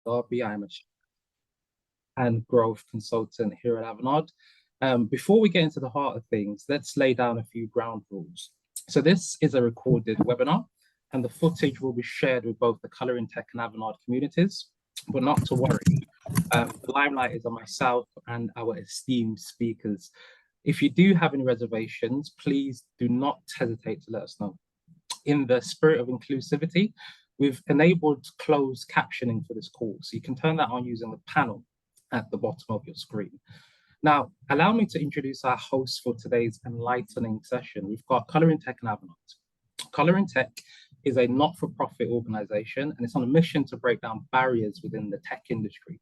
Darby. I'm a and growth consultant here at Avanade. Before we get into the heart of things, let's lay down a few ground rules. So this is a recorded webinar, and the footage will be shared with both the Colorintech and Avanade communities, but not to worry. The limelight is on myself and our esteemed speakers. If you do have any reservations, please do not hesitate to let us know. In the spirit of inclusivity, we've enabled closed captioning for this call, so you can turn that on using the panel at the bottom of your screen. Now, allow me to introduce our hosts for today's enlightening session. We've got Colorintech and Avanade. Colorintech is a not-for-profit organization, and it's on a mission to break down barriers within the tech industry.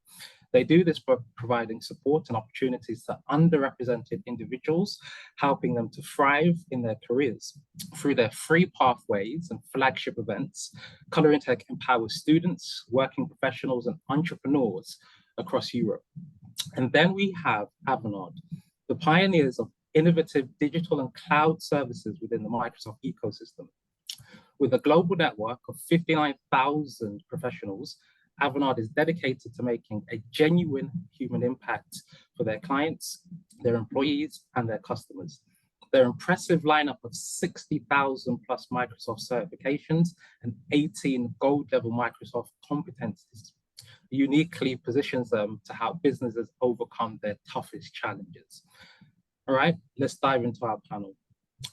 They do this by providing support and opportunities to underrepresented individuals, helping them to thrive in their careers. Through their free pathways and flagship events, Colorintech empowers students, working professionals, and entrepreneurs across Europe. And then we have Avanade, the pioneers of innovative digital and cloud services within the Microsoft ecosystem. With a global network of 59,000 professionals, Avanade is dedicated to making a genuine human impact for their clients, their employees, and their customers. Their impressive lineup of 60,000 plus Microsoft certifications and 18 gold-level Microsoft competencies uniquely positions them to help businesses overcome their toughest challenges. All right, let's dive into our panel.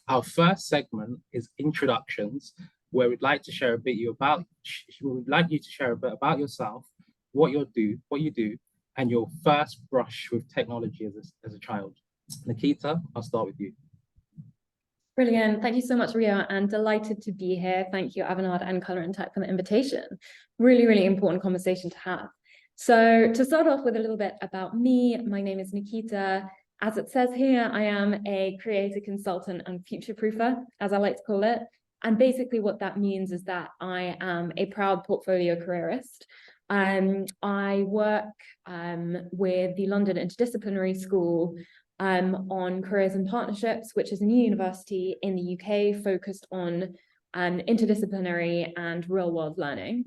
Our first segment is introductions, where we'd like to share a bit about yourself, what you do, and your first brush with technology as a child. Nikita, I'll start with you. Brilliant. Thank you so much, Rio, and delighted to be here. Thank you, Avanade and Colorintech, for the invitation. Really, really important conversation to have. So to start off with a little bit about me, my name is Nikita. As it says here, I am a creator consultant and future proofer, as I like to call it. And basically what that means is that I am a proud portfolio careerist. I work with the London Interdisciplinary School on careers and partnerships, which is a new university in the UK focused on interdisciplinary and real-world learning.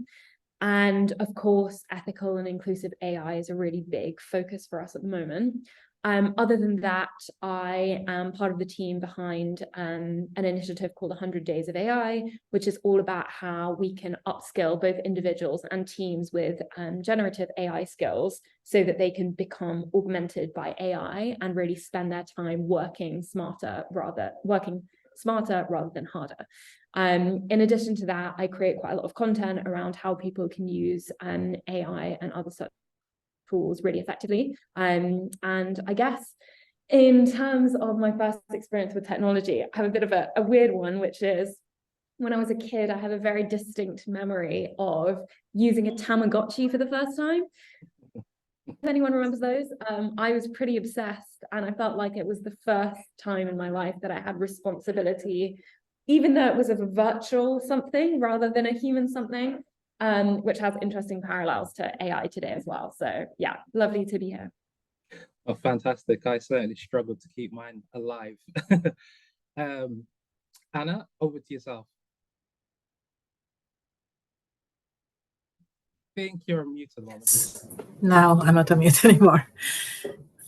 And of course, ethical and inclusive AI is a really big focus for us at the moment. Other than that, I am part of the team behind an initiative called 100 Days of AI, which is all about how we can upskill both individuals and teams with generative AI skills so that they can become augmented by AI and really spend their time working smarter rather than harder. In addition to that, I create quite a lot of content around how people can use AI and other such tools really effectively. And I guess in terms of my first experience with technology, I have a bit of a weird one, which is when I was a kid, I have a very distinct memory of using a Tamagotchi for the first time. If anyone remembers those, I was pretty obsessed, and I felt like it was the first time in my life that I had responsibility, even though it was of a virtual something rather than a human something. Which has interesting parallels to AI today as well. So yeah, lovely to be here. Oh, fantastic. I certainly struggled to keep mine alive. Anna, over to yourself. I think you're on mute at the moment. No, I'm not on mute anymore.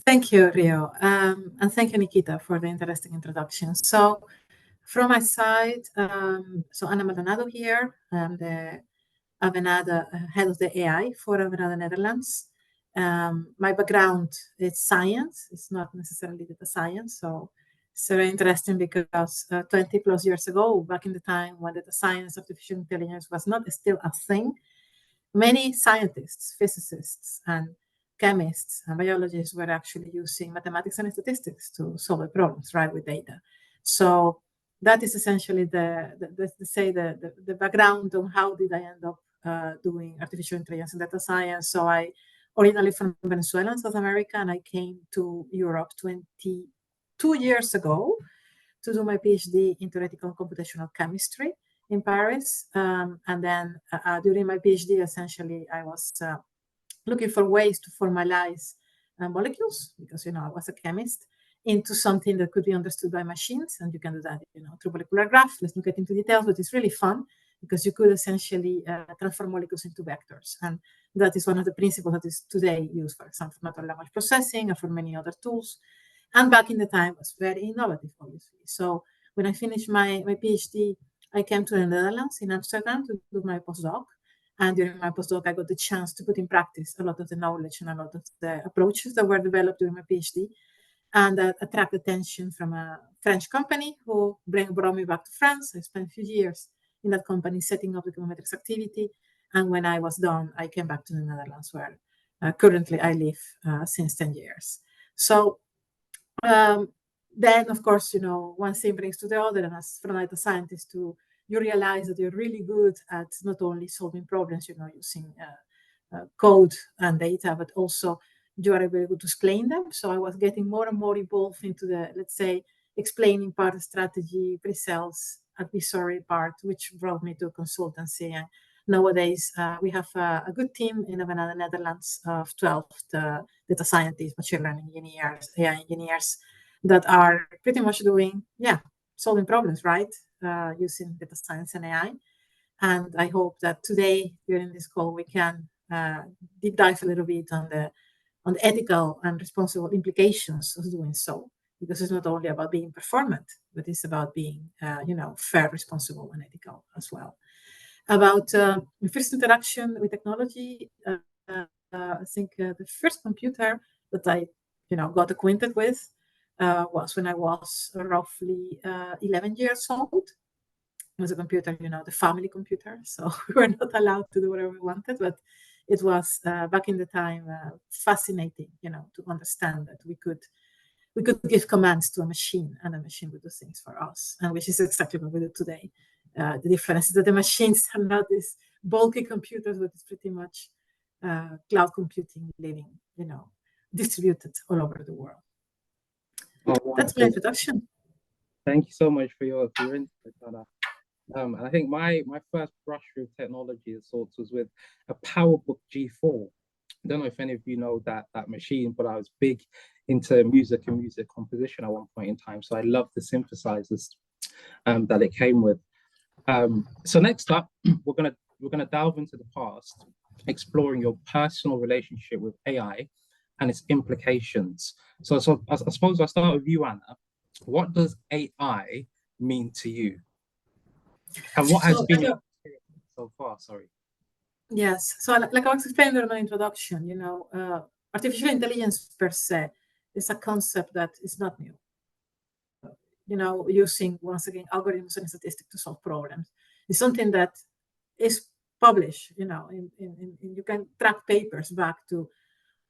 Thank you, Rio. And thank you, Nikita, for the interesting introduction. So from my side, so Anna Maldonado here. I'm the Avanade, head of the AI for Avanade Netherlands. My background is science. It's not necessarily data science. So it's very interesting because 20 plus years ago, back in the time when data science, artificial intelligence was not still a thing, many scientists, physicists, and chemists and biologists were actually using mathematics and statistics to solve the problems, right, with data. So that is essentially the background on how did I end up doing artificial intelligence and data science. So I originally from Venezuela in South America, and I came to Europe 22 years ago to do my PhD in theoretical and computational chemistry in Paris. And then during my PhD, essentially, I was looking for ways to formalize molecules because, I was a chemist into something that could be understood by machines. And you can do that, through molecular graphs. Let's not get into details, but it's really fun. because you could essentially transform molecules into vectors. And that is one of the principles that is today used, for example, for natural language processing and for many other tools. And back in the time, it was very innovative, obviously. So when I finished my PhD, I came to the Netherlands in Amsterdam to do my postdoc. And during my postdoc, I got the chance to put in practice a lot of the knowledge and a lot of the approaches that were developed during my PhD, and that attracted attention from a French company who brought me back to France. I spent a few years in that company setting up the econometrics activity. And when I was done, I came back to the Netherlands, where currently I live since 10 years. So then, of course, one thing brings to the other, and as for a data scientist, you realize that you're really good at not only solving problems, using code and data, but also you are very good to explain them. So I was getting more and more involved into the, let's say, explaining part of strategy, pre-sales, advisory part, which brought me to consultancy. And nowadays, we have a good team in Avanade, Netherlands, of 12 data scientists, machine learning engineers, AI engineers that are pretty much doing, solving problems, right? Using data science and AI. And I hope that today, during this call, we can deep dive a little bit on the ethical and responsible implications of doing so, because it's not only about being performant, but it's about being, fair, responsible, and ethical as well. About the first interaction with technology, I think the first computer that I, got acquainted with was when I was roughly 11 years old. It was a computer, the family computer. So we were not allowed to do whatever we wanted, but it was back in the time fascinating, to understand that we could give commands to a machine and a machine would do things for us, and which is exactly what we do today. The difference is that the machines are not these bulky computers, but it's pretty much cloud computing living, distributed all over the world. That's my introduction. Thank you so much for your insight, Anna. And I think my first brush with technology of sorts was with a PowerBook G4. I don't know if any of you know that machine, but I was big into music and music composition at one point in time. So I loved the synthesizers that it came with. So next up, we're gonna delve into the past, exploring your personal relationship with AI and its implications. So I suppose I'll start with you, Anna. What does AI mean to you? And what has been your experience so far? Sorry. Yes. So like I was explaining in my introduction, artificial intelligence per se is a concept that is not new. Using, once again, algorithms and statistics to solve problems. It's something that is published, you can track papers back to,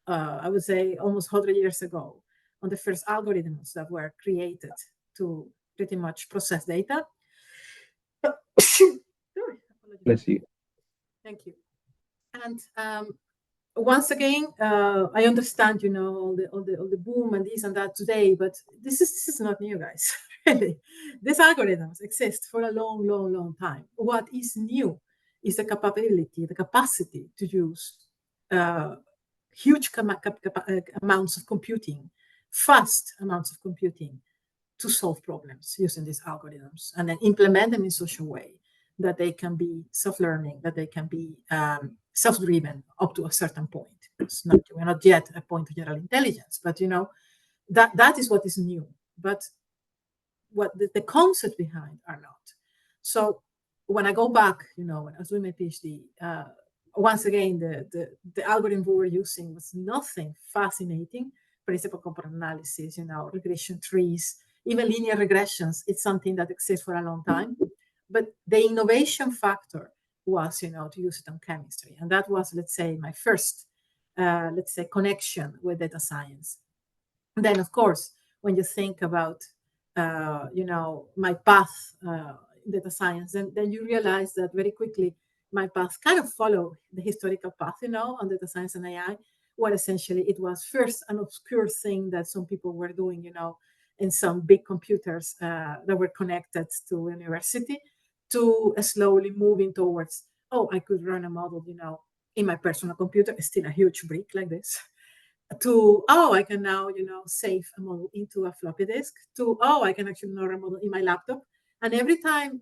I would say, almost 100 years ago on the first algorithms that were created to pretty much process data. Bless you. Thank you. And once again, I understand, all the boom and this and that today, but this is not new, guys. Really, these algorithms exist for a long, long, long time. What is new is the capacity to use huge amounts of computing, fast amounts of computing, to solve problems using these algorithms, and then implement them in such a way that they can be self-learning, that they can be self-driven up to a certain point. We're not yet at a point of general intelligence, but that is what is new. But what the concepts behind are not. So when I go back, when I was doing my PhD, once again, the algorithm we were using was nothing fascinating. Principal component analysis, regression trees, even linear regressions. It's something that exists for a long time. But the innovation factor was, to use it on chemistry. And that was, let's say, my first, connection with data science. And then, of course, when you think about, my path in data science, then you realize that very quickly my path kind of followed the historical path, on data science and AI, where essentially it was first an obscure thing that some people were doing, in some big computers that were connected to university, to slowly moving towards, I could run a model, in my personal computer. It's still a huge brick like this. To, I can now, save a model into a floppy disk. To, I can actually run a model in my laptop. And every time,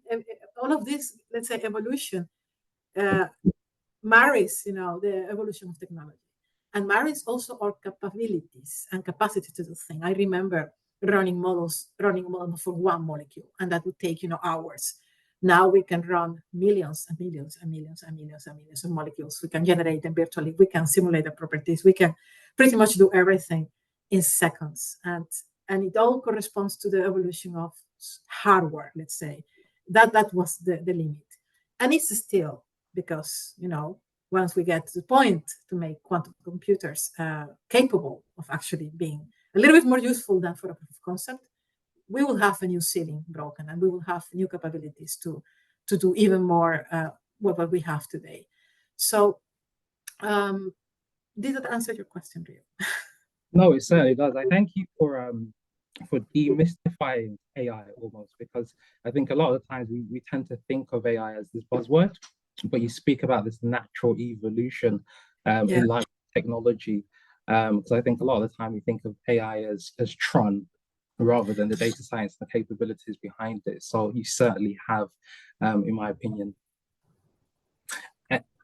all of this, let's say, evolution marries, the evolution of technology, and marries also our capabilities and capacity to do things. I remember running models for one molecule, and that would take, hours. Now we can run millions and millions and millions and millions and millions of molecules. We can generate them virtually. We can simulate the properties. We can pretty much do everything in seconds. And it all corresponds to the evolution of hardware, let's say. That was the limit. And it's still, because, once we get to the point to make quantum computers capable of actually being a little bit more useful than for a proof of concept, we will have a new ceiling broken, and we will have new capabilities to do even more what we have today. So did that answer your question, Rio? No, it certainly does. I thank you for demystifying AI almost, because I think a lot of the times we tend to think of AI as this buzzword, but you speak about this natural evolution in life technology. Because I think a lot of the time we think of AI as Tron, rather than the data science and the capabilities behind it. So you certainly have, in my opinion.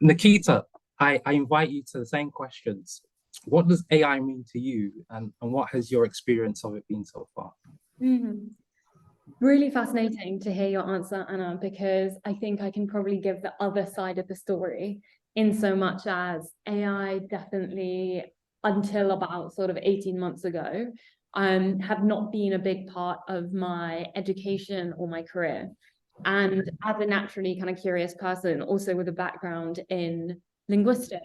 Nikita, I invite you to the same questions. What does AI mean to you, and what has your experience of it been so far? Really fascinating to hear your answer, Anna, because I think I can probably give the other side of the story, in so much as AI definitely, until about sort of 18 months ago, have not been a big part of my education or my career. And as a naturally kind of curious person, also with a background in linguistics,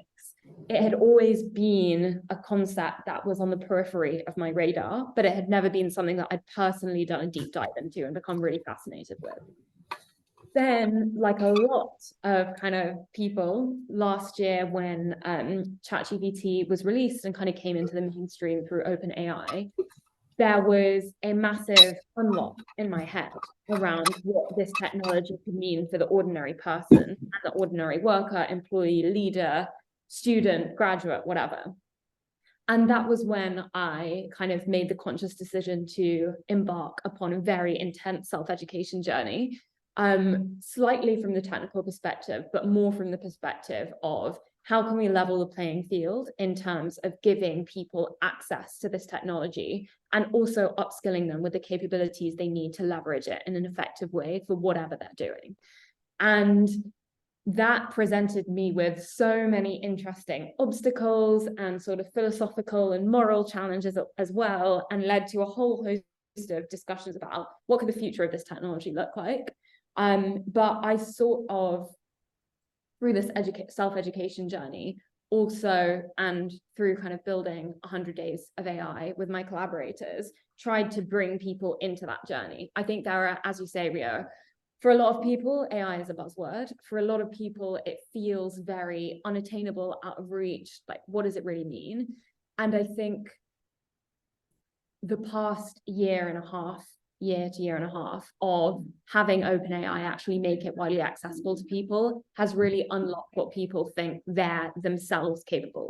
it had always been a concept that was on the periphery of my radar, but it had never been something that I'd personally done a deep dive into and become really fascinated with. Then, like a lot of kind of people, last year when ChatGPT was released and kind of came into the mainstream through OpenAI, there was a massive unlock in my head around what this technology could mean for the ordinary person and the ordinary worker, employee, leader, student, graduate, whatever. And that was when I kind of made the conscious decision to embark upon a very intense self-education journey, slightly from the technical perspective, but more from the perspective of how can we level the playing field in terms of giving people access to this technology and also upskilling them with the capabilities they need to leverage it in an effective way for whatever they're doing. And that presented me with so many interesting obstacles and sort of philosophical and moral challenges as well, and led to a whole host of discussions about what could the future of this technology look like. But I sort of, through this self-education journey, also, and through kind of building 100 Days of AI with my collaborators, tried to bring people into that journey. I think there are, as you say, Rio, for a lot of people, AI is a buzzword. For a lot of people, it feels very unattainable, out of reach. Like, what does it really mean? And I think the past year to year and a half of having OpenAI actually make it widely accessible to people has really unlocked what people think they're themselves capable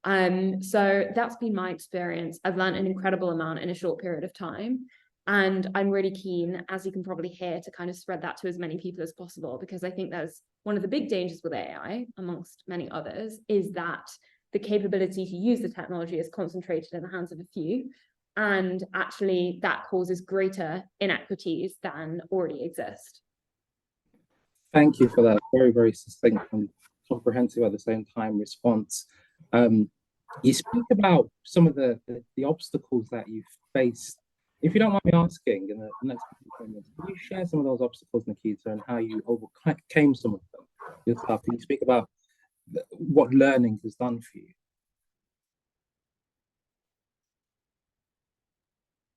of. So that's been my experience. I've learned an incredible amount in a short period of time. And I'm really keen, as you can probably hear, to kind of spread that to as many people as possible, because I think there's one of the big dangers with AI, amongst many others, is that the capability to use the technology is concentrated in the hands of a few. And actually, that causes greater inequities than already exist. Thank you for that very, very succinct and comprehensive at the same time response. You speak about some of the obstacles that you've faced. If you don't mind me asking, in the next couple of minutes, can you share some of those obstacles, Nikita, and how you overcame some of them yourself? Can you speak about what learning has done for you?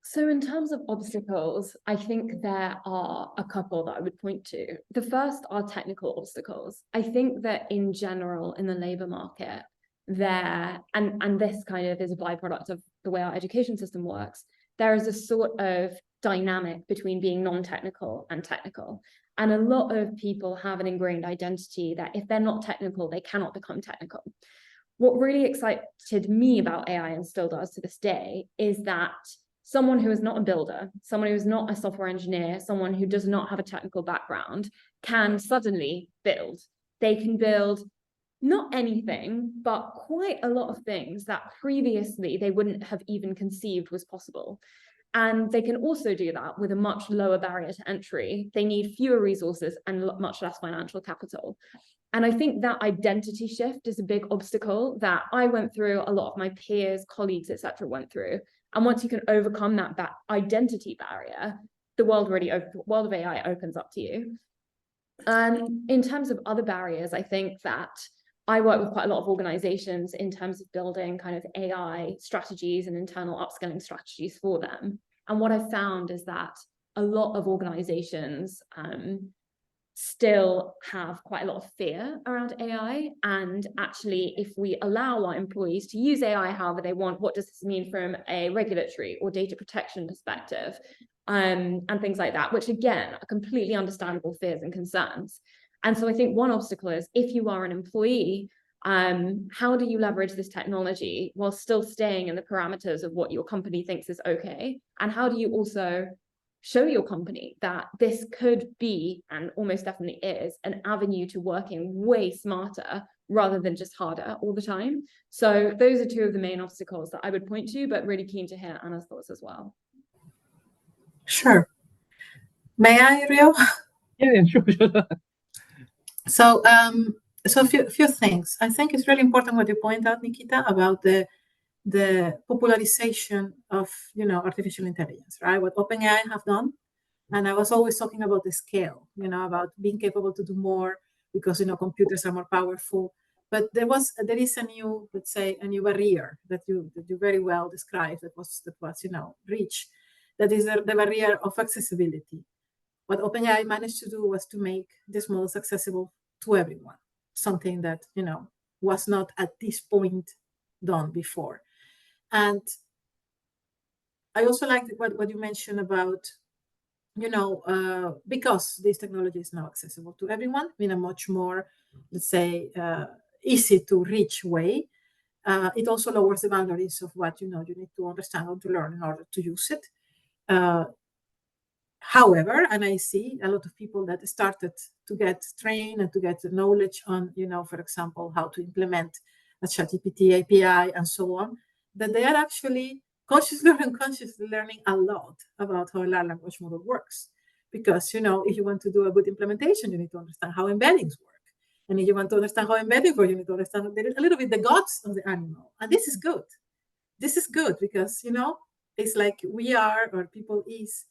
So in terms of obstacles, I think there are a couple that I would point to. The first are technical obstacles. I think that in general, in the labor market, and this kind of is a byproduct of the way our education system works, there is a sort of dynamic between being non-technical and technical. And a lot of people have an ingrained identity that if they're not technical, they cannot become technical. What really excited me about AI, and still does to this day, is that someone who is not a builder, someone who is not a software engineer, someone who does not have a technical background can suddenly build. They can build not anything, but quite a lot of things that previously they wouldn't have even conceived was possible. And they can also do that with a much lower barrier to entry. They need fewer resources and much less financial capital. And I think that identity shift is a big obstacle that I went through, a lot of my peers, colleagues, etc., went through. And once you can overcome that identity barrier, the world of AI opens up to you. And in terms of other barriers, I think that I work with quite a lot of organizations in terms of building kind of AI strategies and internal upskilling strategies for them. And what I found is that a lot of organizations still have quite a lot of fear around AI. And actually, if we allow our employees to use AI however they want, what does this mean from a regulatory or data protection perspective? And things like that, which again, are completely understandable fears and concerns. And so I think one obstacle is, if you are an employee, how do you leverage this technology while still staying in the parameters of what your company thinks is okay? And how do you also show your company that this could be, and almost definitely is, an avenue to working way smarter rather than just harder all the time? So those are two of the main obstacles that I would point to, but really keen to hear Anna's thoughts as well. Sure. May I, Rio? Yeah, sure. So, a few things. I think it's really important what you point out, Nikita, about the popularization of artificial intelligence, right? What OpenAI have done, and I was always talking about the scale, about being capable to do more because computers are more powerful. But there is a new, let's say, a new barrier that you very well described that was reached. That is the barrier of accessibility. What OpenAI managed to do was to make these models accessible to everyone, something that was not at this point done before. And I also like what you mentioned about, because this technology is now accessible to everyone in a much more, let's say, easy to reach way. It also lowers the boundaries of what you need to understand or to learn in order to use it. However, and I see a lot of people that started to get trained and to get knowledge on, for example, how to implement a ChatGPT API and so on, that they are actually consciously or unconsciously learning a lot about how a large language model works. Because, if you want to do a good implementation, you need to understand how embeddings work. And if you want to understand how embeddings work, you need to understand a little bit the guts of the animal. And this is good. This is good because, it's like we are, or people is,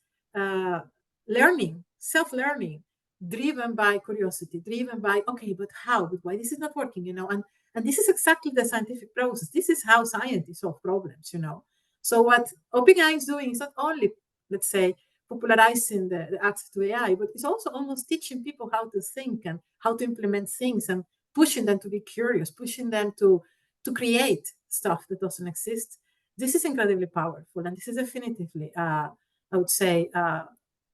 learning, self-learning, driven by curiosity, driven by, okay, but how, but why this is not working, and this is exactly the scientific process. This is how scientists solve problems, So what OpenAI is doing is not only, let's say, popularizing the access to AI, but it's also almost teaching people how to think and how to implement things and pushing them to be curious, pushing them to create stuff that doesn't exist. This is incredibly powerful, and this is definitively I would say,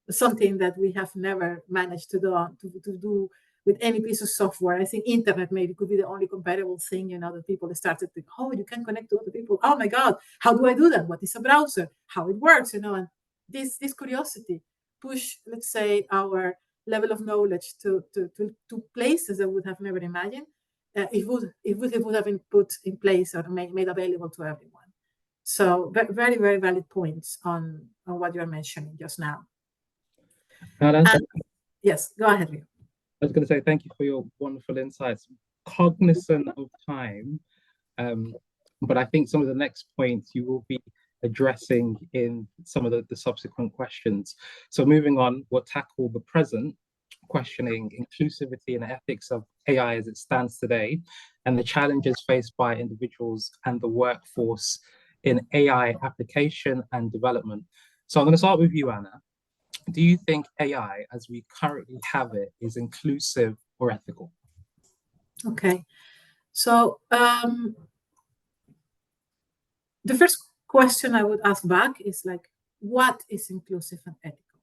something that we have never managed to do with any piece of software. I think internet maybe could be the only comparable thing, that people started to, oh, you can connect to other people. Oh my God, how do I do that? What is a browser? How it works, and this curiosity push, let's say, our level of knowledge to places that would have never imagined if it would have been put in place or made available to everyone. So very, very valid points on what you're mentioning just now. Yes, go ahead, Rio. I was going to say thank you for your wonderful insights. Cognizant of time, but I think some of the next points you will be addressing in some of the subsequent questions. So moving on, we'll tackle the present, questioning inclusivity and ethics of AI as it stands today, and the challenges faced by individuals and the workforce in AI application and development. So I'm going to start with you, Anna. Do you think AI, as we currently have it, is inclusive or ethical? Okay. So the first question I would ask back is like, what is inclusive and ethical?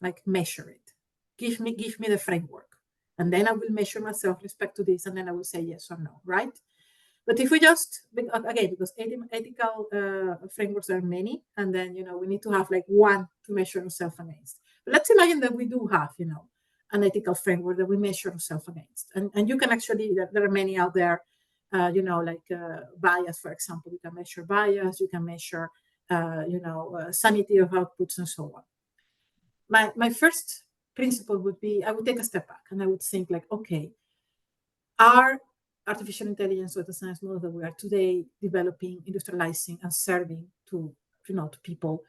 Like, measure it. Give me the framework. And then I will measure myself with respect to this, and then I will say yes or no, right? But if we just, again, because ethical frameworks are many, and then, we need to have like one to measure ourselves against. But let's imagine that we do have, an ethical framework that we measure ourselves against. And you can actually, there are many out there, like bias, for example. You can measure bias, you can measure, sanity of outputs and so on. My first principle would be, I would take a step back and I would think like, okay, are artificial intelligence or the science model that we are today developing, industrializing, and serving to people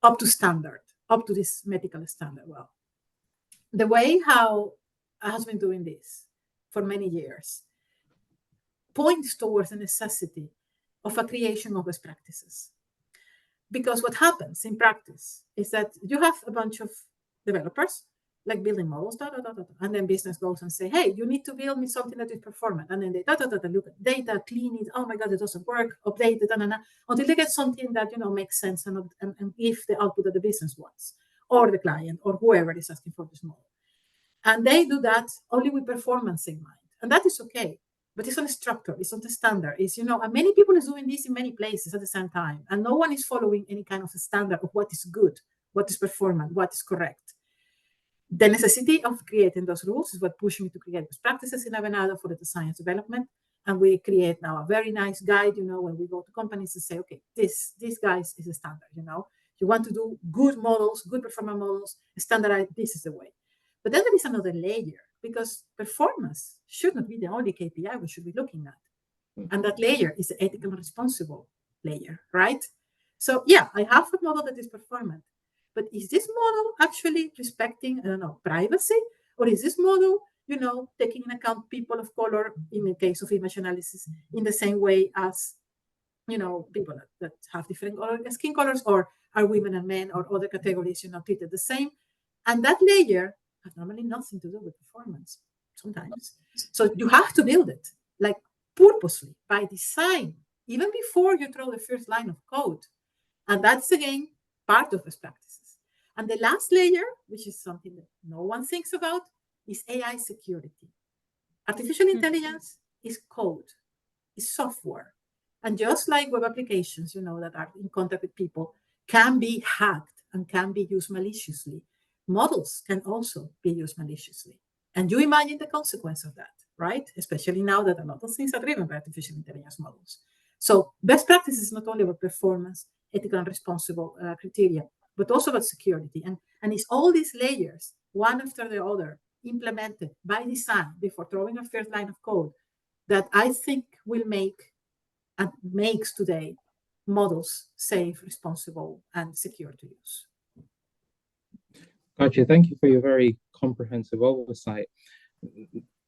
up to standard, up to this medical standard? Well, the way how I has been doing this for many years points towards the necessity of a creation of best practices. Because what happens in practice is that you have a bunch of developers like building models, and then business goes and say, hey, you need to build me something that is performant. And then they look at data, clean it, oh my God, it doesn't work, update it, until they get something that makes sense and give the output that the business wants, or the client, or whoever is asking for this model. And they do that only with performance in mind. And that is okay. But it's unstructured, it's not the standard. It's, and many people is doing this in many places at the same time. And no one is following any kind of a standard of what is good, what is performant, what is correct. The necessity of creating those rules is what pushed me to create best practices in Avanade for the science development. And we create now a very nice guide, when we go to companies and say, okay, this guys is a standard, You want to do good models, good performance models, standardized, this is the way. But then there is another layer, because performance should not be the only KPI we should be looking at. And that layer is the ethical and responsible layer, right? So yeah, I have a model that is performant, but is this model actually respecting, privacy? Or is this model, taking into account people of color in the case of image analysis in the same way as, people that have different skin colors, or are women and men or other categories, treated the same? And that layer has normally nothing to do with performance sometimes. So you have to build it like purposely by design, even before you throw the first line of code. And that's, again, part of best practices. And the last layer, which is something that no one thinks about, is AI security. Artificial intelligence is code, is software. And just like web applications, that are in contact with people, can be hacked and can be used maliciously, models can also be used maliciously. And you imagine the consequence of that, right? Especially now that a lot of things are driven by artificial intelligence models. So best practice is not only about performance, ethical and responsible criteria, but also about security. And it's all these layers, one after the other, implemented by design before throwing a first line of code, that I think will make and makes today models safe, responsible, and secure to use. Gotcha. Thank you for your very comprehensive oversight.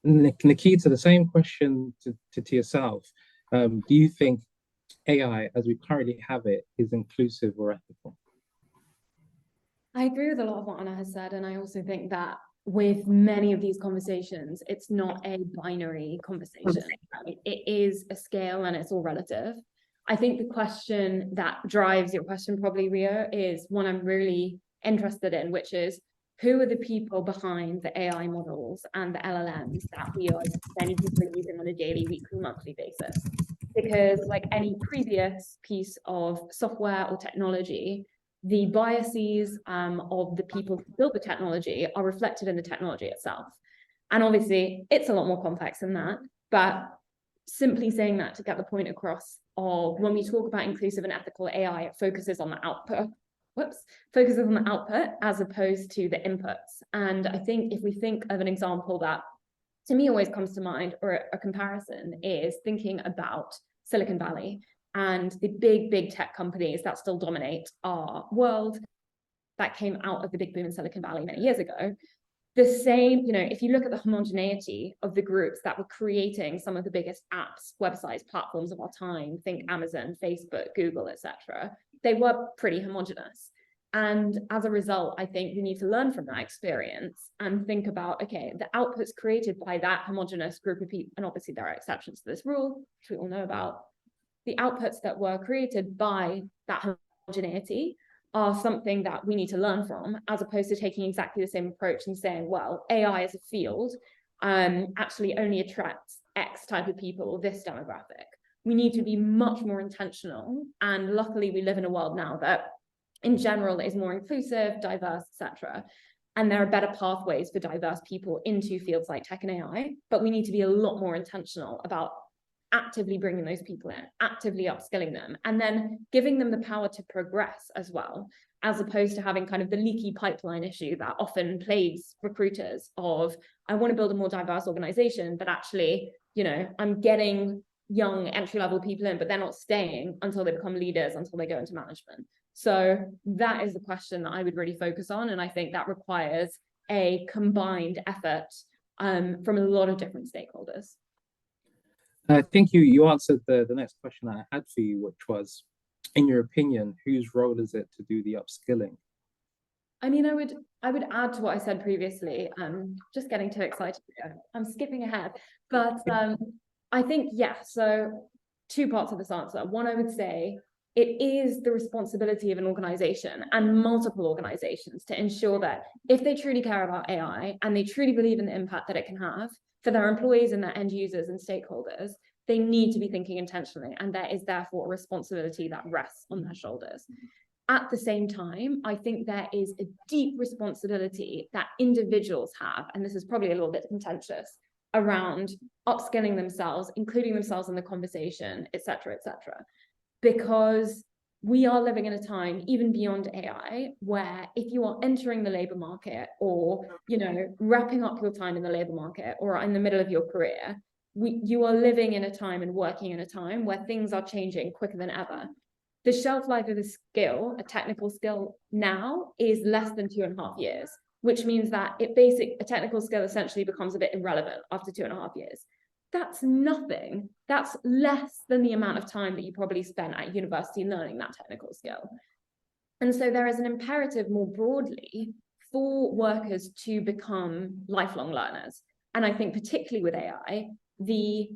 Nikita, the same question to yourself. Do you think AI, as we currently have it, is inclusive or ethical? I agree with a lot of what Anna has said, and I also think that with many of these conversations, it's not a binary conversation. It is a scale and it's all relative. I think the question that drives your question probably, Rio, is one I'm really interested in, which is, who are the people behind the AI models and the LLMs that many people are using on a daily, weekly, monthly basis? Because like any previous piece of software or technology, the biases of the people who built the technology are reflected in the technology itself. And obviously, it's a lot more complex than that. But simply saying that to get the point across of when we talk about inclusive and ethical AI, it focuses on the output. Focuses on the output as opposed to the inputs. And I think if we think of an example that to me always comes to mind, or a comparison, is thinking about Silicon Valley and the big tech companies that still dominate our world that came out of the big boom in Silicon Valley many years ago. The same, if you look at the homogeneity of the groups that were creating some of the biggest apps, websites, platforms of our time, think Amazon, Facebook, Google, etc., they were pretty homogenous. And as a result, I think you need to learn from that experience and think about, okay, the outputs created by that homogenous group of people, and obviously there are exceptions to this rule, which we all know about, the outputs that were created by that homogeneity are something that we need to learn from, as opposed to taking exactly the same approach and saying, well, AI as a field actually only attracts X type of people or this demographic. We need to be much more intentional. And luckily, we live in a world now that in general is more inclusive, diverse, etc. And there are better pathways for diverse people into fields like tech and AI, but we need to be a lot more intentional about actively bringing those people in, actively upskilling them, and then giving them the power to progress as well, as opposed to having kind of the leaky pipeline issue that often plagues recruiters of, I want to build a more diverse organization, but actually, you know, I'm getting young entry-level people in, but they're not staying until they become leaders, until they go into management. So that is the question that I would really focus on. And I think that requires a combined effort from a lot of different stakeholders. I think you answered the next question that I had for you, which was, in your opinion, whose role is it to do the upskilling? I mean, I would add to what I said previously. Just getting too excited. I'm skipping ahead, but I think, yeah, so two parts of this answer. One, I would say it is the responsibility of an organization and multiple organizations to ensure that if they truly care about AI and they truly believe in the impact that it can have for their employees and their end users and stakeholders, they need to be thinking intentionally. And there is therefore a responsibility that rests on their shoulders. At the same time, I think there is a deep responsibility that individuals have, and this is probably a little bit contentious, around upskilling themselves, including themselves in the conversation, et cetera, because we are living in a time, even beyond AI, where if you are entering the labor market or, you know, wrapping up your time in the labor market or in the middle of your career, you are living in a time and working in a time where things are changing quicker than ever. The shelf life of a skill, a technical skill now, is less than 2.5 years, which means that a technical skill essentially becomes a bit irrelevant after 2.5 years. That's nothing. That's less than the amount of time that you probably spent at university learning that technical skill. And so there is an imperative more broadly for workers to become lifelong learners. And I think particularly with AI, the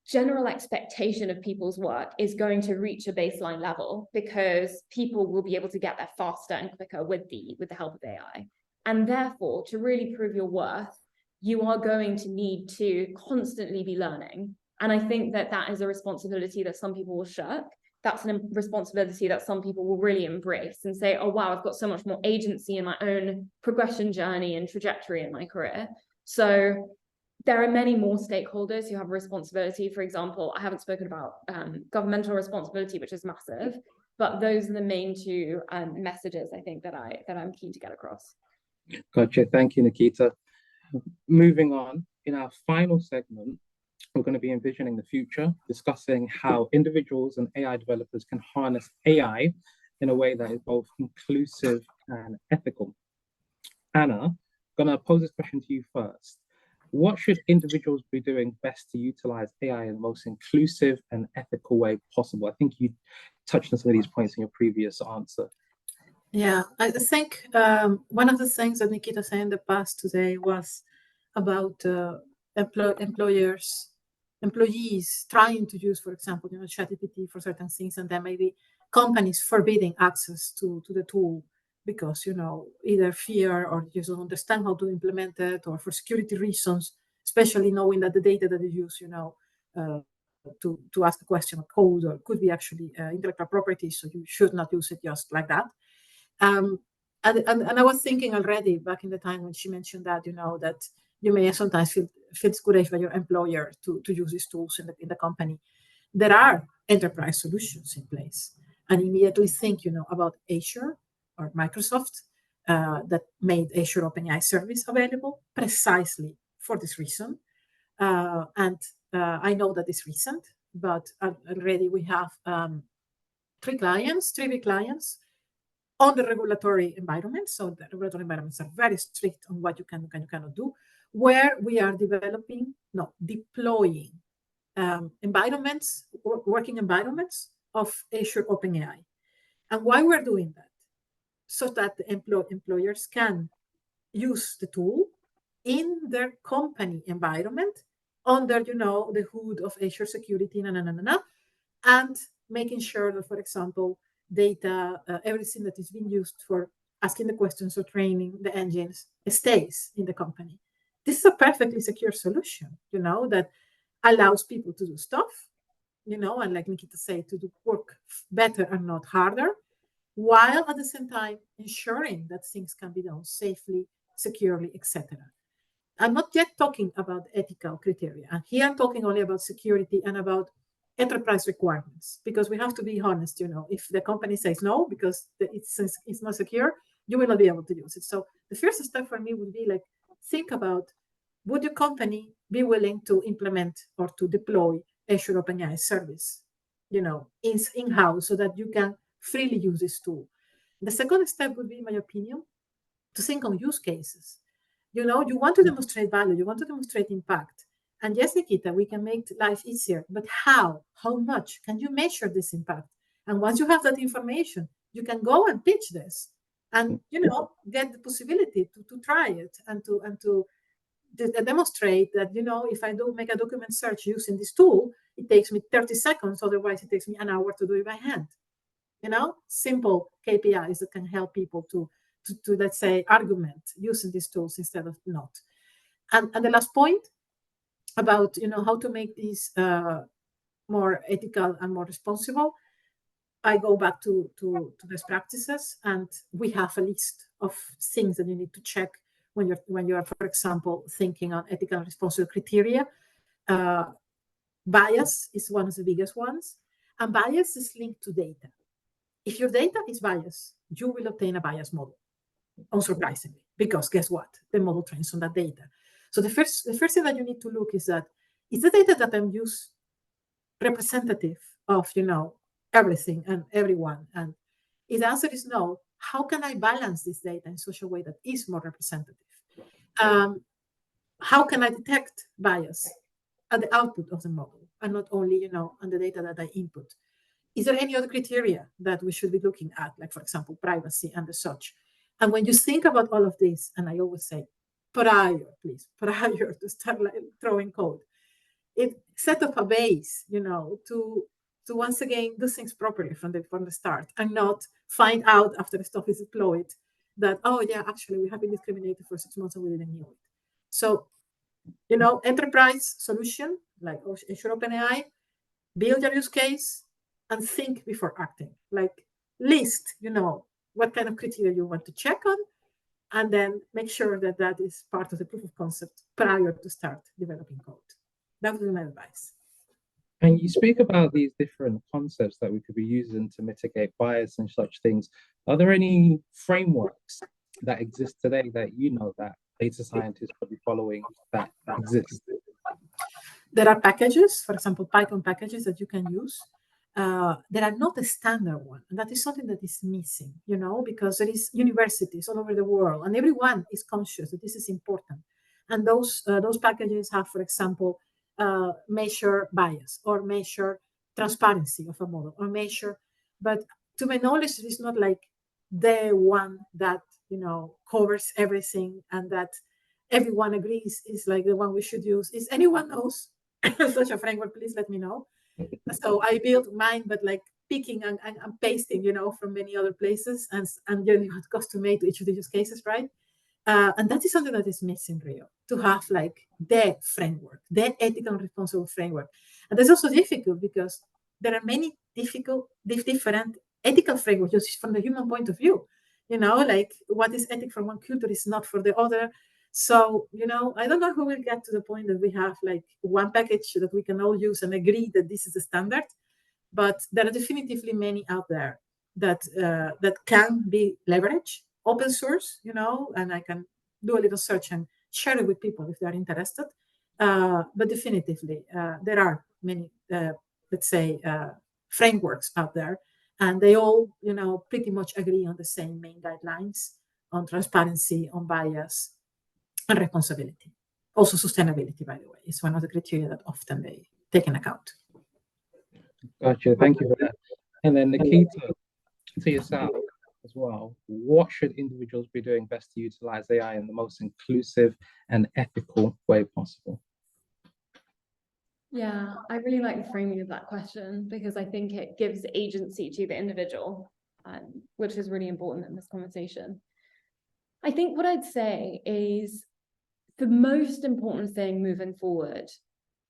general expectation of people's work is going to reach a baseline level because people will be able to get there faster and quicker with the help of AI. And therefore, to really prove your worth, you are going to need to constantly be learning. And I think that that is a responsibility that some people will shirk. That's a responsibility that some people will really embrace and say, oh, wow, I've got so much more agency in my own progression journey and trajectory in my career. So there are many more stakeholders who have a responsibility. For example, I haven't spoken about governmental responsibility, which is massive, but those are the main two messages I think that I'm keen to get across. Gotcha. Thank you, Nikita. Moving on, in our final segment, we're going to be envisioning the future, discussing how individuals and AI developers can harness AI in a way that is both inclusive and ethical. Anna, I'm going to pose this question to you first. What should individuals be doing best to utilize AI in the most inclusive and ethical way possible? I think you touched on some of these points in your previous answer. Yeah, I think one of the things that Nikita said in the past today was about employees trying to use, for example, ChatGPT for certain things, and then maybe companies forbidding access to the tool because, either fear or just don't understand how to implement it, or for security reasons, especially knowing that the data that they use, to ask a question of code or could be actually intellectual property, so you should not use it just like that. And I was thinking already back in the time when she mentioned that, that you may sometimes feel discouraged by your employer to use these tools in the company. There are enterprise solutions in place, and immediately think, about Azure or Microsoft that made Azure OpenAI service available precisely for this reason. And I know that it's recent, but already we have 3 big clients on the regulatory environment. So the regulatory environments are very strict on what you can and cannot do, where we are deploying environments, working environments of Azure OpenAI. And why we're doing that? So that the employers can use the tool in their company environment under, the hood of Azure security, and making sure that, for example, data, everything that is being used for asking the questions or training the engines stays in the company. This is a perfectly secure solution, that allows people to do stuff, and like Nikita said, to do work better and not harder, while at the same time ensuring that things can be done safely, securely, etc. I'm not yet talking about ethical criteria. And here I'm talking only about security and about enterprise requirements, because we have to be honest, if the company says no, because it's not secure, you will not be able to use it. So the first step for me would be like, think about, would your company be willing to implement or to deploy Azure OpenAI service, in-house, so that you can freely use this tool? The second step would be, in my opinion, to think on use cases. You want to demonstrate value, you want to demonstrate impact. And yes, Nikita, we can make life easier, but how? How much? Can you measure this impact? And once you have that information, you can go and pitch this and, get the possibility to try it and to demonstrate that, if I do make a document search using this tool, it takes me 30 seconds. Otherwise, it takes me an hour to do it by hand. Simple KPIs that can help people to let's say, argument using these tools instead of not. And the last point about, how to make these more ethical and more responsible, I go back to best practices, and we have a list of things that you need to check when you're, for example, thinking on ethical and responsible criteria. Bias is one of the biggest ones, and bias is linked to data. If your data is biased, you will obtain a biased model, unsurprisingly, because guess what? The model trains on that data. So the first thing that you need to look is that, is the data that I'm using representative of, everything and everyone? And if the answer is no, how can I balance this data in such a way that is more representative? How can I detect bias at the output of the model and not only, on the data that I input? Is there any other criteria that we should be looking at, like, for example, privacy and the such? And when you think about all of this, and I always say, prior to start throwing code, it set up a base, to once again do things properly from the start, and not find out after the stuff is deployed that, oh yeah, actually we have been discriminated for 6 months and we didn't know it. So, enterprise solution like Azure OpenAI, build your use case and think before acting. Like, list, what kind of criteria you want to check on, and then make sure that that is part of the proof of concept prior to start developing code. That would be my advice. And you speak about these different concepts that we could be using to mitigate bias and such things. Are there any frameworks that exist today that that data scientists could be following that exist? There are packages, for example, Python packages that you can use. There are not a standard one, and that is something that is missing, because there is universities all over the world, and everyone is conscious that this is important. And those packages have, for example, measure bias or measure transparency of a model or measure, but to my knowledge, it is not like the one that covers everything and that everyone agrees is like the one we should use. If anyone knows such a framework, please let me know. So I built mine, but like picking and pasting, from many other places, and custom-made to each of the use cases, right? And that is something that is missing, Rio, to have like the framework, the ethical and responsible framework. And that's also difficult because there are many different ethical frameworks just from the human point of view. Like what is ethic for one culture is not for the other. So, I don't know who will get to the point that we have like one package that we can all use and agree that this is the standard. But there are definitively many out there that can be leveraged, open source, and I can do a little search and share it with people if they're interested. But definitively, there are many, let's say, frameworks out there, and they all, pretty much agree on the same main guidelines on transparency, on bias, and responsibility. Also sustainability, by the way, is one of the criteria that often they take in account. Gotcha. Thank you for that. And then Nikita, to yourself as well, what should individuals be doing best to utilize AI in the most inclusive and ethical way possible? Yeah, I really like the framing of that question because I think it gives agency to the individual, which is really important in this conversation. I think what I'd say is the most important thing moving forward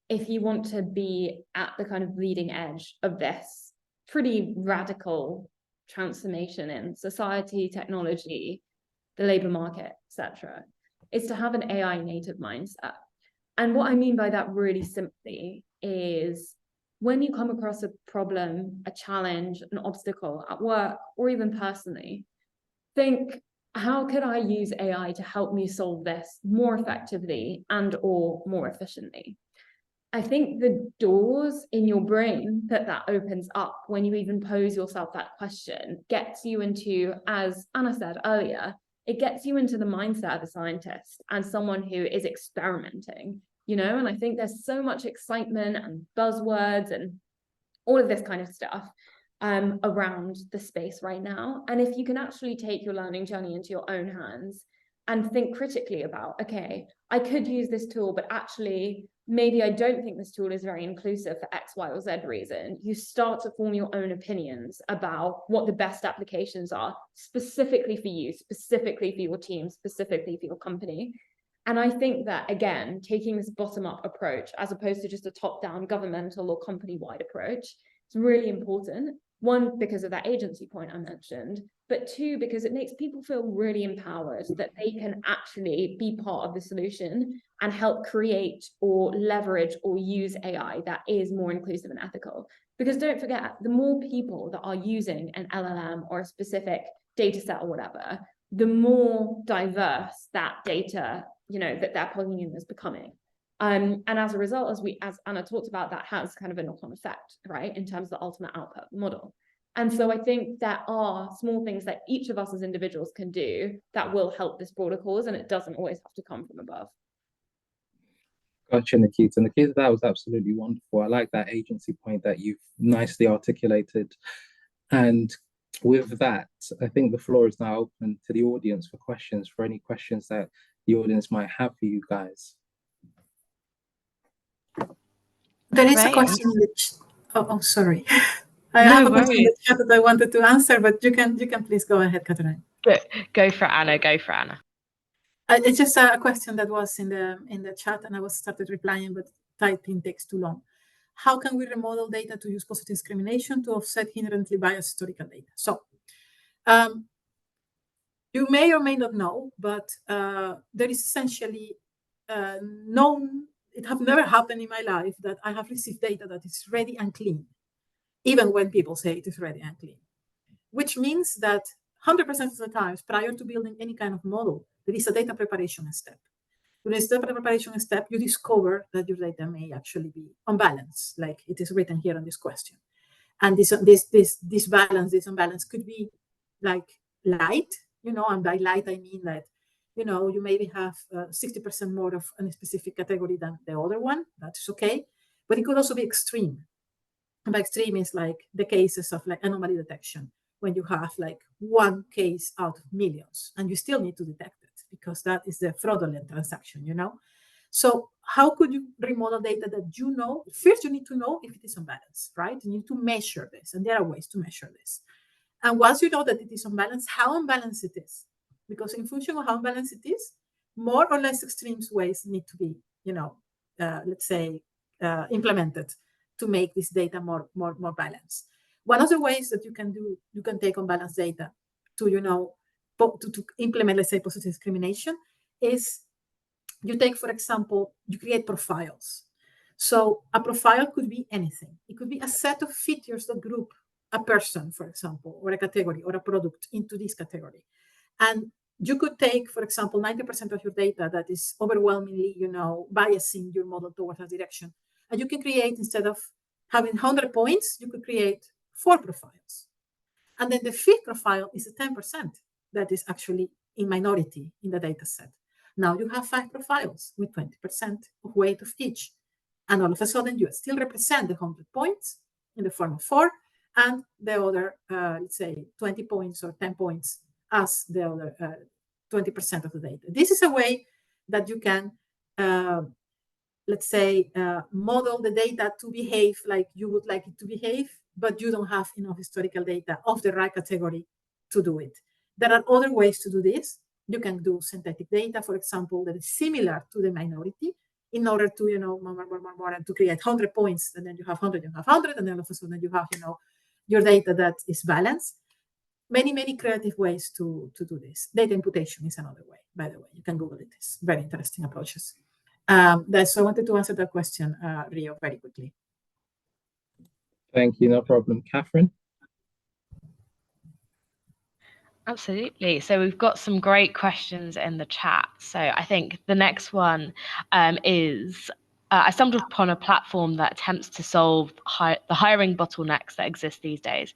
if you want to be at the kind of leading edge of this pretty radical transformation in society, technology, the labor market, etc., is to have an AI native mindset. And what I mean by that really simply is when you come across a problem, a challenge, an obstacle at work, or even personally, think, how could I use AI to help me solve this more effectively and or more efficiently? I think the doors in your brain that opens up when you even pose yourself that question gets you into, as Anna said earlier, it gets you into the mindset of a scientist and someone who is experimenting, you know, and I think there's so much excitement and buzzwords and all of this kind of stuff around the space right now. And if you can actually take your learning journey into your own hands and think critically about, okay, I could use this tool, but actually, maybe I don't think this tool is very inclusive for X, Y, or Z reason. You start to form your own opinions about what the best applications are, specifically for you, specifically for your team, specifically for your company. And I think that, again, taking this bottom-up approach, as opposed to just a top-down governmental or company-wide approach, is really important. One, because of that agency point I mentioned, but two, because it makes people feel really empowered that they can actually be part of the solution and help create or leverage or use AI that is more inclusive and ethical. Because don't forget, the more people that are using an LLM or a specific data set or whatever, the more diverse that data, you know, that they're plugging in is becoming. And as a result, as Anna talked about, that has kind of a knock-on effect, right, in terms of the ultimate output model. And so I think there are small things that each of us as individuals can do that will help this broader cause, and it doesn't always have to come from above. Gotcha, Nikita. Nikita, that was absolutely wonderful. I like that agency point that you've nicely articulated. And with that, I think the floor is now open to the audience for questions, for any questions that the audience might have for you guys. There is a question in the sorry. I No have a question in worries. the chat that I wanted to answer, but you can please go ahead, Catherine. Go for Anna. Go for Anna. It's just a question that was in the chat, and I started replying, but typing takes too long. How can we remodel data to use positive discrimination to offset inherently biased historical data? So you may or may not know, but there is essentially known. It have never happened in my life that I have received data that is ready and clean, even when people say it is ready and clean, which means that 100% of the times prior to building any kind of model, there is a data preparation step. During this data preparation step, you discover that your data may actually be unbalanced, like it is written here on this question. And this imbalance could be like light, you know, and by light, I mean that, you know, you maybe have 60% more of a specific category than the other one. That's okay. But it could also be extreme. And by extreme is like the cases of like anomaly detection, when you have like one case out of millions and you still need to detect it because that is the fraudulent transaction, you know? So how could you remodel data that you know? First, you need to know if it is unbalanced, right? You need to measure this, and there are ways to measure this. And once you know that it is unbalanced, how unbalanced it is. Because in function of how unbalanced it is, more or less extreme ways need to be, you know, let's say, implemented to make this data more balanced. One of the ways that you can take unbalanced data to, you know, to implement, let's say, positive discrimination is you take, for example, you create profiles. So a profile could be anything. It could be a set of features that group a person, for example, or a category or a product into this category. And you could take, for example, 90% of your data that is overwhelmingly, you know, biasing your model towards a direction. And you can create, instead of having 100 points, you could create 4 profiles. And then the fifth profile is the 10% that is actually in minority in the data set. Now you have 5 profiles with 20% of weight of each. And all of a sudden, you still represent the 100 points in the form of 4, and the other, let's say, 20 points or 10 points as the other 20% of the data. This is a way that you can, let's say, model the data to behave like you would like it to behave, but you don't have enough historical data of the right category to do it. There are other ways to do this. You can do synthetic data, for example, that is similar to the minority in order to, more, and to create 100 points, and then you have 100, you have 100, and then all of a sudden you have, your data that is balanced. Many creative ways to do this. Data imputation is another way, by the way. You can Google it. It's very interesting approaches. So I wanted to answer that question, Rio, very quickly. Thank you, no problem. Catherine? Absolutely. So we've got some great questions in the chat. So I think the next one is, I stumbled upon a platform that attempts to solve the hiring bottlenecks that exist these days.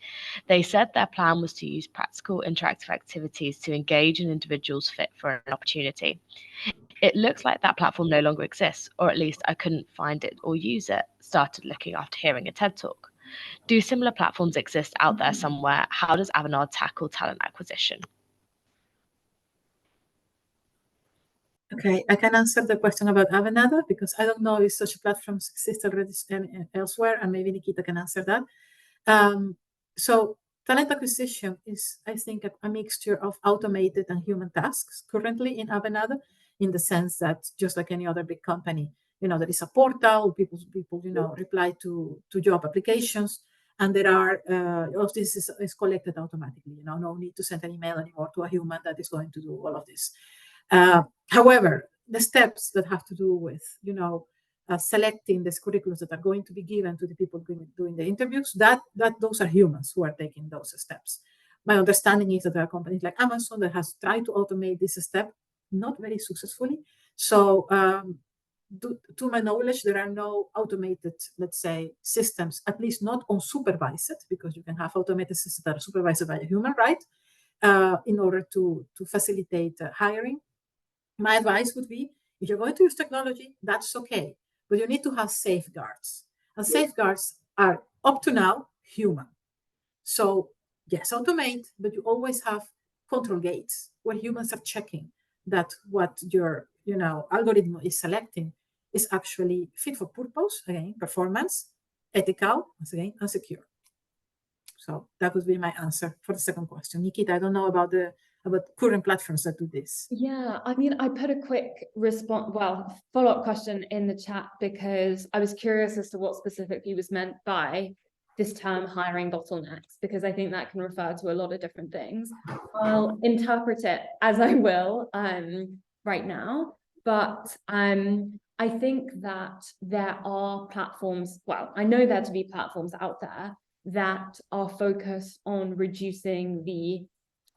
They said their plan was to use practical interactive activities to engage an individual's fit for an opportunity. It looks like that platform no longer exists, or at least I couldn't find it or use it. Started looking after hearing a TED Talk. Do similar platforms exist out there somewhere? How does Avanade tackle talent acquisition? Okay, I can answer the question about Avanade because I don't know if such platforms exist already elsewhere, and maybe Nikita can answer that. So talent acquisition is, I think, a mixture of automated and human tasks currently in Avanade, in the sense that just like any other big company, there is a portal, people reply to job applications, and there are all of this is collected automatically. No need to send an email anymore to a human that is going to do all of this. However, the steps that have to do with, selecting the curriculums that are going to be given to the people doing the interviews, that those are humans who are taking those steps. My understanding is that there are companies like Amazon that has tried to automate this step, not very successfully. So, to my knowledge, there are no automated, let's say, systems, at least not unsupervised, because you can have automated systems that are supervised by a human, right? In order to facilitate hiring. My advice would be, if you're going to use technology, that's okay, but you need to have safeguards. And safeguards are, up to now, human. So yes, automate, but you always have control gates where humans are checking that what your algorithm is selecting is actually fit for purpose, again, performance, ethical, once again, and secure. So that would be my answer for the second question. Nikita, I don't know about current platforms that do this. Yeah, I mean, I put a quick follow-up question in the chat because I was curious as to what specifically was meant by this term hiring bottlenecks, because I think that can refer to a lot of different things. I'll interpret it as I will right now, but I think that there are platforms, I know there to be platforms out there that are focused on reducing the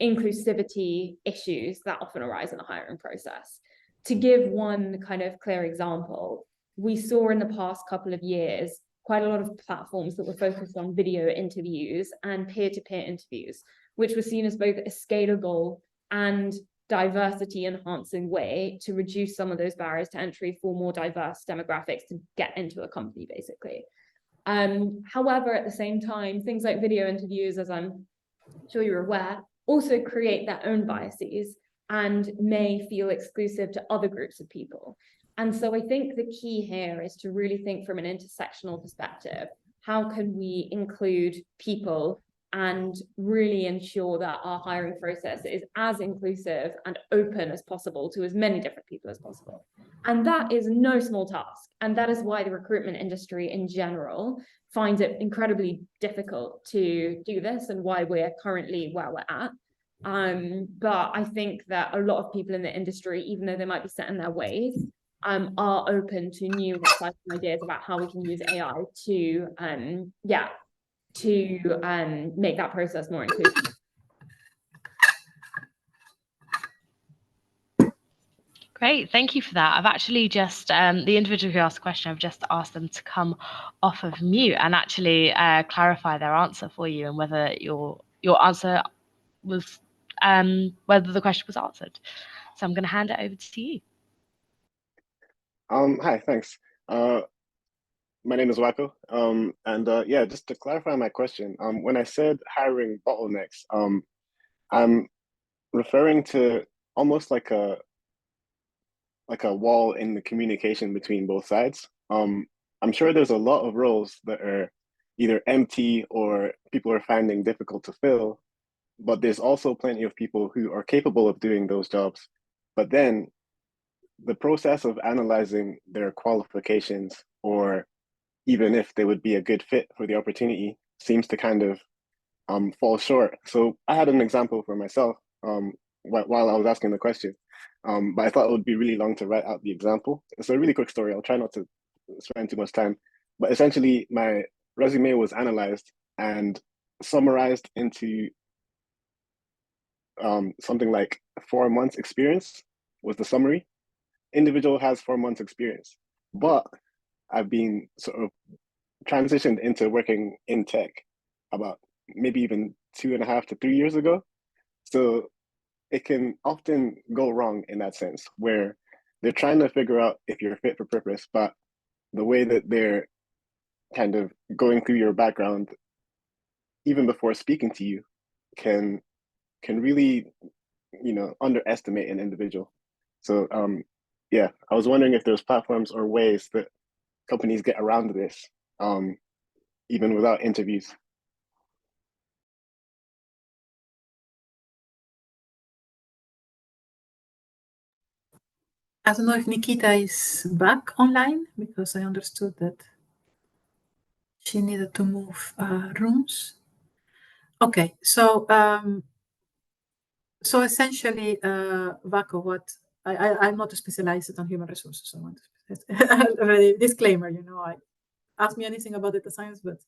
inclusivity issues that often arise in the hiring process. To give one kind of clear example, we saw in the past couple of years quite a lot of platforms that were focused on video interviews and peer-to-peer interviews, which were seen as both a scalable and diversity enhancing way to reduce some of those barriers to entry for more diverse demographics to get into a company, basically. However, at the same time, things like video interviews, as I'm sure you're aware, also create their own biases and may feel exclusive to other groups of people. And so I think the key here is to really think from an intersectional perspective. How can we include people and really ensure that our hiring process is as inclusive and open as possible to as many different people as possible? And that is no small task. And that is why the recruitment industry in general finds it incredibly difficult to do this and why we're currently where we're at. But I think that a lot of people in the industry, even though they might be set in their ways, are open to new exciting ideas about how we can use AI to make that process more inclusive. Great, thank you for that. I've actually just, the individual who asked the question, I've just asked them to come off of mute and actually clarify their answer for you and whether your answer was, whether the question was answered. So I'm going to hand it over to you. Hi, thanks. My name is Wako. Yeah, just to clarify my question, when I said hiring bottlenecks, I'm referring to almost like a wall in the communication between both sides. I'm sure there's a lot of roles that are either empty or people are finding difficult to fill, but there's also plenty of people who are capable of doing those jobs. But then the process of analyzing their qualifications, or even if they would be a good fit for the opportunity, seems to kind of fall short. So I had an example for myself while I was asking the question, but I thought it would be really long to write out the example. It's a really quick story. I'll try not to spend too much time. But essentially, my resume was analyzed and summarized into something like 4 months experience was the summary. Individual has 4 months experience, but I've been sort of transitioned into working in tech about maybe even 2.5 to 3 years ago. So it can often go wrong in that sense, where they're trying to figure out if you're fit for purpose, but the way that they're kind of going through your background, even before speaking to you, can really, underestimate an individual. So yeah, I was wondering if there's platforms or ways that companies get around this, even without interviews. I don't know if Nikita is back online, because I understood that she needed to move rooms. Okay, so essentially, Vaco, what I'm not specialized on human resources. I want to already disclaimer. I ask me anything about data science, but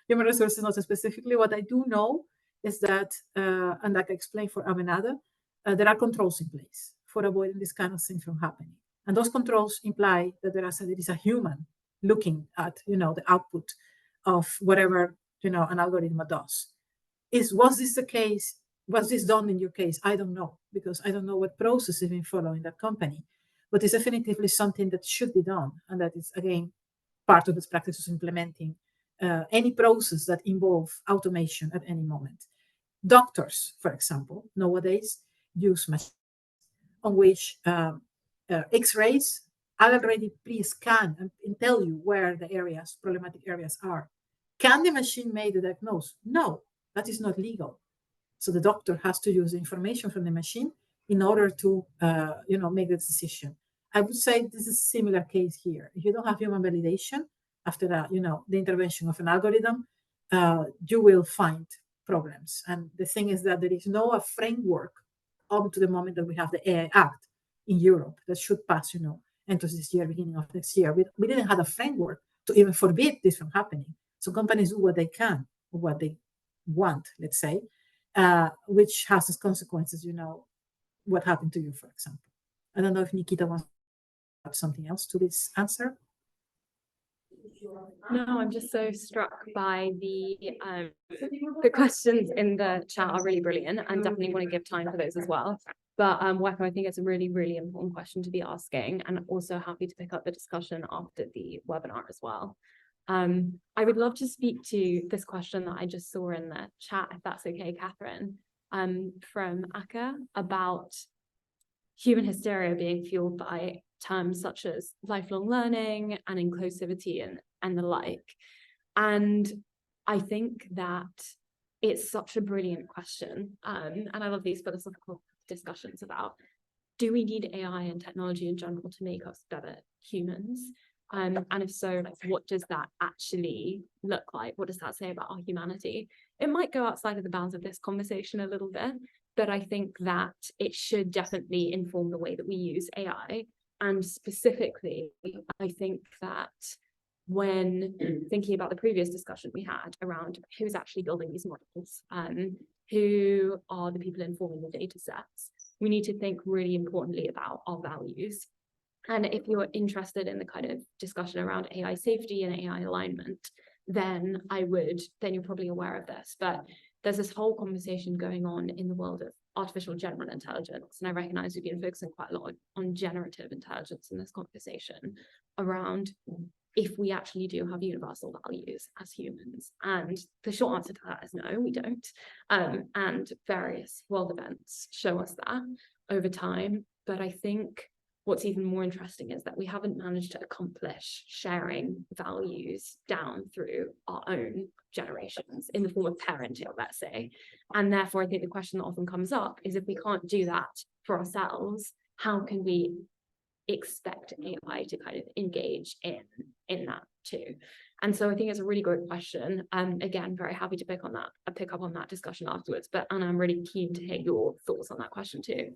human resources not specifically. What I do know is that, and like I explained for Avanade, there are controls in place for avoiding this kind of thing from happening. And those controls imply that there is a human looking at, the output of whatever, an algorithm does. Was this the case? Was this done in your case? I don't know, because I don't know what process is being followed in that company. But it's definitively something that should be done. And that is, again, part of its practice of implementing any process that involve automation at any moment. Doctors, for example, nowadays use machines on which X-rays are already pre-scanned and tell you where the problematic areas are. Can the machine make the diagnosis? No, that is not legal. So the doctor has to use the information from the machine in order to, make the decision. I would say this is a similar case here. If you don't have human validation after the intervention of an algorithm, you will find problems. And the thing is that there is no framework up to the moment that we have the AI Act in Europe that should pass, end of this year, beginning of next year. We didn't have a framework to even forbid this from happening. So companies do what they can, or what they want, let's say, which has its consequences, what happened to you, for example. I don't know if Nikita wants to add something else to this answer. No, I'm just so struck by the questions in the chat are really brilliant, and definitely want to give time for those as well. But Weko, I think it's a really, really important question to be asking, and also happy to pick up the discussion after the webinar as well. I would love to speak to this question that I just saw in the chat, if that's okay, Catherine, from Aka, about human hysteria being fueled by terms such as lifelong learning and inclusivity and the like. And I think that it's such a brilliant question. And I love these philosophical discussions about, do we need AI and technology in general to make us better humans? And if so, like, what does that actually look like? What does that say about our humanity? It might go outside of the bounds of this conversation a little bit, but I think that it should definitely inform the way that we use AI. And specifically, I think that when thinking about the previous discussion we had around who's actually building these models, who are the people informing the data sets, we need to think really importantly about our values. And if you're interested in the kind of discussion around AI safety and AI alignment, then you're probably aware of this. But there's this whole conversation going on in the world of artificial general intelligence. And I recognize we've been focusing quite a lot on generative intelligence in this conversation around if we actually do have universal values as humans. And the short answer to that is no, we don't. And various world events show us that over time. But I think what's even more interesting is that we haven't managed to accomplish sharing values down through our own generations in the form of parenting, let's say. And therefore, I think the question that often comes up is, if we can't do that for ourselves, how can we expect AI to kind of engage in that too. And so I think it's a really great question. Again, very happy to pick up on that discussion afterwards. But Anna, I'm really keen to hear your thoughts on that question too.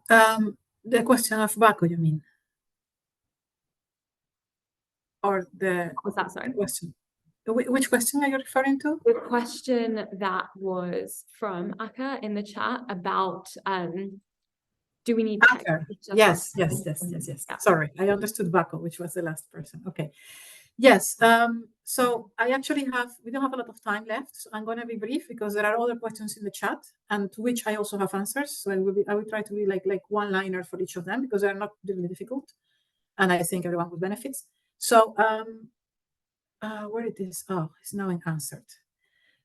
The question of Baco, you mean? Or the What's that, sorry? question? Which question are you referring to? The question that was from Aka in the chat about do we need text? Yes. Yeah. Sorry, I understood Baco, which was the last person. Okay. Yes. So we don't have a lot of time left. So I'm going to be brief because there are other questions in the chat and to which I also have answers. So I will try to be like one-liner for each of them because they're not really difficult. And I think everyone would benefit. So where it is? Oh, it's now answered.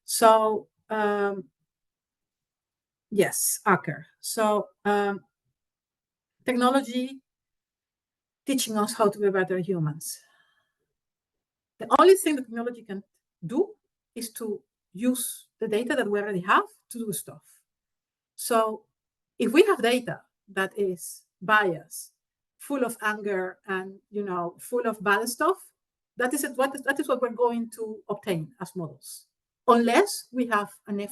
So yes, Aker. So technology teaching us how to be better humans. The only thing the technology can do is to use the data that we already have to do stuff. So if we have data that is biased, full of anger, and full of bad stuff, that is what we're going to obtain as models, unless we have an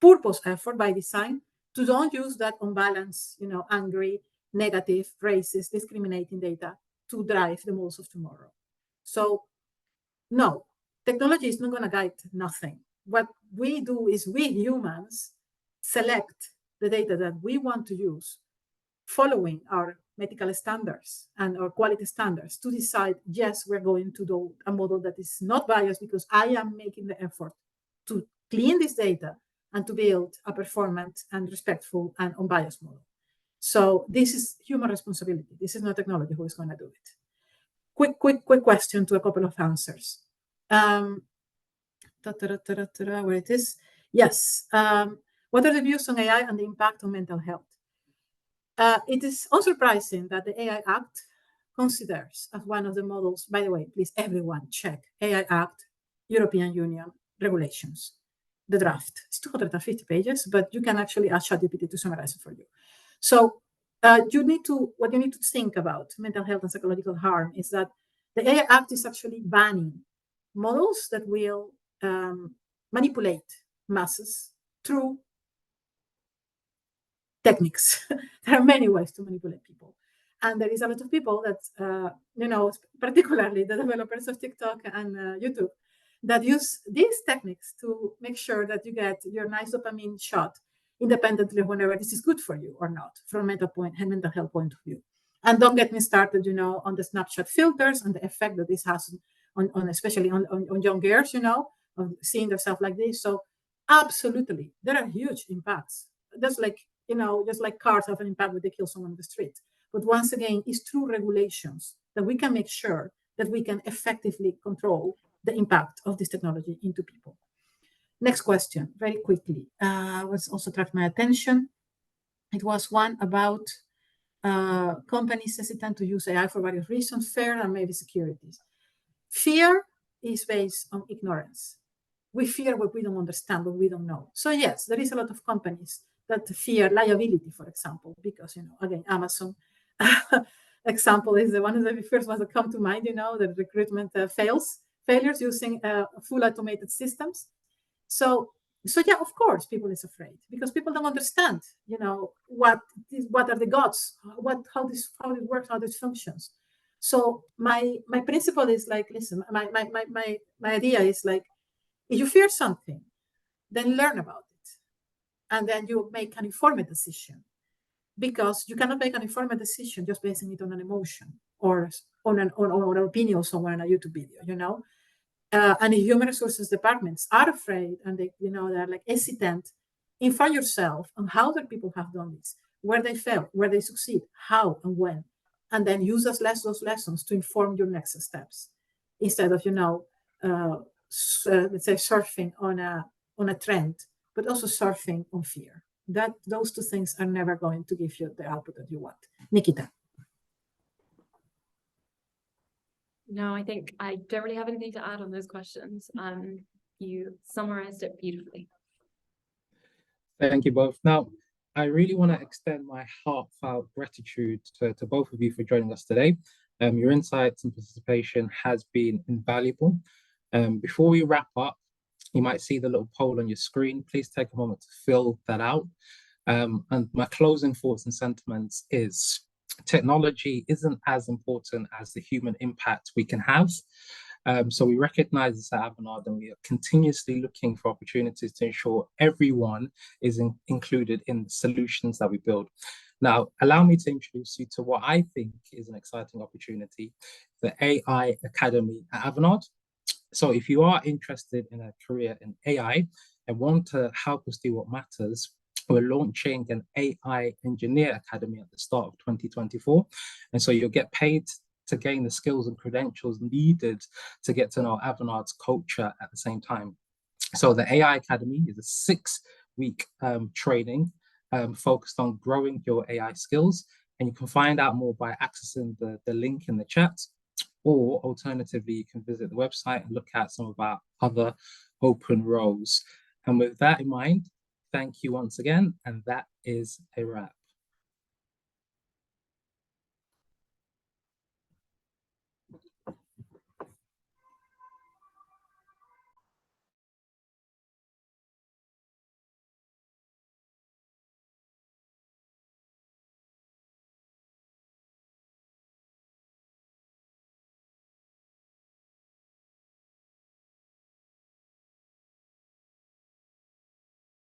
purpose effort by design to don't use that unbalanced, angry, negative, racist, discriminating data to drive the models of tomorrow. So no, technology is not going to guide nothing. What we do is we humans select the data that we want to use following our ethical standards and our quality standards to decide, yes, we're going to do a model that is not biased because I am making the effort to clean this data and to build a performant and respectful and unbiased model. So this is human responsibility. This is not technology who is going to do it. Quick question to a couple of answers. Where it is? Yes. What are the views on AI and the impact on mental health? It is unsurprising that the AI Act considers as one of the models, by the way, please everyone check AI Act, European Union regulations, the draft. It's 250 pages, but you can actually ask ChatGPT to summarize it for you. So what you need to think about mental health and psychological harm is that the AI Act is actually banning models that will manipulate masses through techniques. There are many ways to manipulate people. And there is a lot of people that, particularly the developers of TikTok and YouTube, that use these techniques to make sure that you get your nice dopamine shot independently of whenever this is good for you or not, from a mental health point of view. And don't get me started, on the Snapchat filters and the effect that this has on especially on young girls, of seeing themselves like this. So absolutely, there are huge impacts. Just like cars have an impact when they kill someone on the street. But once again, it's through regulations that we can make sure that we can effectively control the impact of this technology into people. Next question, very quickly. Was also attracted my attention. It was one about companies hesitant to use AI for various reasons, fear and maybe securities. Fear is based on ignorance. We fear what we don't understand, what we don't know. So yes, there is a lot of companies that fear liability, for example, because, again, Amazon example is one of the first ones that come to mind, the recruitment failures using full automated systems. So yeah, of course, people is afraid because people don't understand, what are the gods, how this works, how this functions. So my principle is like, listen, my idea is like, if you fear something, then learn about it, and then you make an informed decision, because you cannot make an informed decision just basing it on an emotion or on an opinion of someone in a YouTube video, and the human resources departments are afraid, and they're like hesitant. Inform yourself on how the people have done this, where they fail, where they succeed, how and when, and then use those lessons to inform your next steps, instead of let's say surfing on a trend, but also surfing on fear. Those two things are never going to give you the output that you want. Nikita. No, I think I don't really have anything to add on those questions. You summarized it beautifully. Thank you both. Now, I really want to extend my heartfelt gratitude to both of you for joining us today. Your insights and participation has been invaluable. Before we wrap up, you might see the little poll on your screen. Please take a moment to fill that out. And my closing thoughts and sentiments is technology isn't as important as the human impact we can have. So we recognize this at Avanade, and we are continuously looking for opportunities to ensure everyone is included in the solutions that we build. Now, allow me to introduce you to what I think is an exciting opportunity, the AI Academy at Avanade. So if you are interested in a career in AI and want to help us do what matters, we're launching an AI Engineer Academy at the start of 2024. And so you'll get paid to gain the skills and credentials needed to get to know Avanade's culture at the same time. So the AI Academy is a 6-week training focused on growing your AI skills. And you can find out more by accessing the link in the chat, or alternatively, you can visit the website and look at some of our other open roles. And with that in mind, thank you once again, and that is a wrap.